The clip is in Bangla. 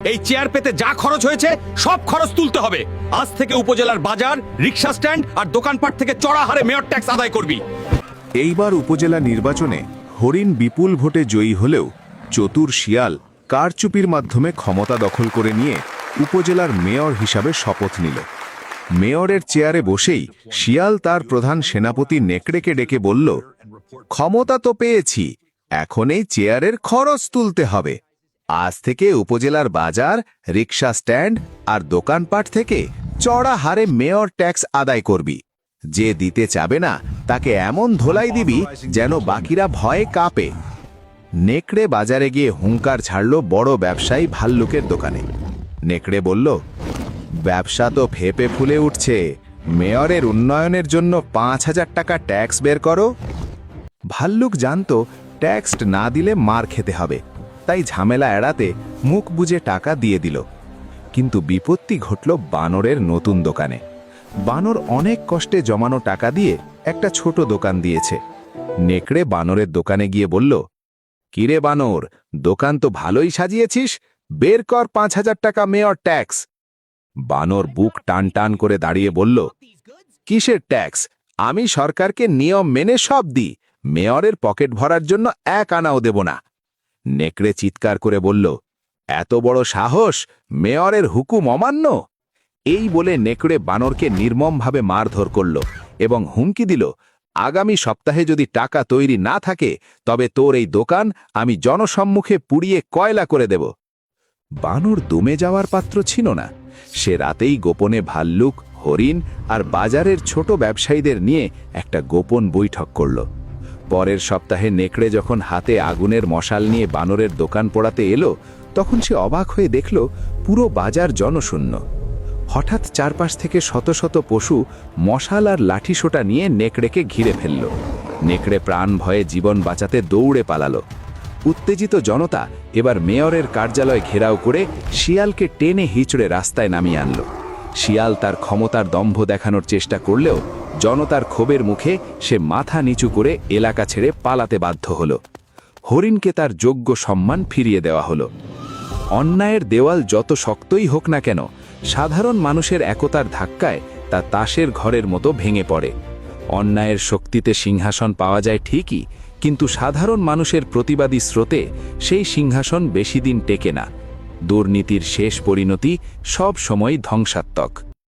এই চেয়ার পেতে যা খরচ হয়েছে সব খরচ তুলতে হবে। আজ থেকে উপজেলার বাজার, রিক্সা স্ট্যান্ড আর দোকানপাট থেকে চড়া হারে মেয়র ট্যাক্স আদায় করবি। এইবার উপজেলা নির্বাচনে হরিণ বিপুল ভোটে জয়ী হলেও চতুর শিয়াল কারচুপির মাধ্যমে ক্ষমতা দখল করে নিয়ে উপজেলার মেয়র হিসাবে শপথ নিল। মেয়রের চেয়ারে বসেই শিয়াল তার প্রধান সেনাপতি নেকড়েকে ডেকে বলল, ক্ষমতা তো পেয়েছি, এখন এই চেয়ারের খরচ তুলতে হবে। আজ থেকে উপজেলার বাজার, রিক্সা স্ট্যান্ড আর দোকানপাট থেকে চড়া হারে মেয়র ট্যাক্স আদায় করবি। যে দিতে চাবে না তাকে এমন ধোলাই দিবি যেন বাকিরা ভয়ে কাঁপে। নেকড়ে বাজারে গিয়ে হুঙ্কার ছাড়ল বড় ব্যবসায়ী ভাল্লুকের দোকানে। নেকড়ে বলল, ব্যবসা তো ফেপে ফুলে উঠছে, মেয়রের উন্নয়নের জন্য ৫,০০০ টাকা ট্যাক্স বের করো। ভাল্লুক জানত ট্যাক্স না দিলে মার খেতে হবে, তাই ঝামেলা এড়াতে মুখ বুজে টাকা দিয়ে দিল। কিন্তু বিপত্তি ঘটল বানরের নতুন দোকানে। বানর অনেক কষ্টে জমানো টাকা দিয়ে একটা ছোট দোকান দিয়েছে। নেকড়ে বানরের দোকানে গিয়ে বলল, কিরে বানর, দোকান তো ভালোই সাজিয়েছিস, বের কর ৫,০০০ টাকা মেয়র ট্যাক্স। বানর বুক টান টান করে দাঁড়িয়ে বলল, কিসের ট্যাক্স? আমি সরকারকে নিয়ম মেনে সব দিই, মেয়রের পকেট ভরার জন্য ১ আনাও দেব না। নেকড়ে চিৎকার করে বলল, এত বড় সাহস, মেয়রের হুকুম অমান্য? এই বলে নেকড়ে বানরকে নির্মমভাবে মারধর করল এবং হুমকি দিল, আগামী সপ্তাহে যদি টাকা তৈরি না থাকে তবে তোর এই দোকান আমি জনসম্মুখে পুড়িয়ে কয়লা করে দেব। বানর দমে যাওয়ার পাত্র ছিল না। সে রাতেই গোপনে ভাল্লুক, হরিণ আর বাজারের ছোট ব্যবসায়ীদের নিয়ে একটা গোপন বৈঠক করল। পরের সপ্তাহে নেকড়ে যখন হাতে আগুনের মশাল নিয়ে বানরের দোকান পোড়াতে এলো, তখন সে অবাক হয়ে দেখল পুরো বাজার জনশূন্য। হঠাৎ চারপাশ থেকে শত শত পশু মশাল আর লাঠিসোঁটা নিয়ে নেকড়েকে ঘিরে ফেলল। নেকড়ে প্রাণ ভয়ে জীবন বাঁচাতে দৌড়ে পালালো। উত্তেজিত জনতা এবার মেয়রের কার্যালয় ঘেরাও করে শিয়ালকে টেনে হিচড়ে রাস্তায় নামিয়ে আনল। শিয়াল তার ক্ষমতার দম্ভ দেখানোর চেষ্টা করলেও জনতার ক্ষোভের মুখে সে মাথা নিচু করে এলাকা ছেড়ে পালাতে বাধ্য হল। হরিণকে তার যোগ্য সম্মান ফিরিয়ে দেওয়া হল। অন্যায়ের দেওয়াল যত শক্তই হোক না কেন, সাধারণ মানুষের একতার ধাক্কায় তা তাসের ঘরের মতো ভেঙে পড়ে। অন্যায়ের শক্তিতে সিংহাসন পাওয়া যায় ঠিকই, কিন্তু সাধারণ মানুষের প্রতিবাদী স্রোতে সেই সিংহাসন বেশি দিন টেকে না। দুর্নীতির শেষ পরিণতি সব সময় ধ্বংসাত্মক।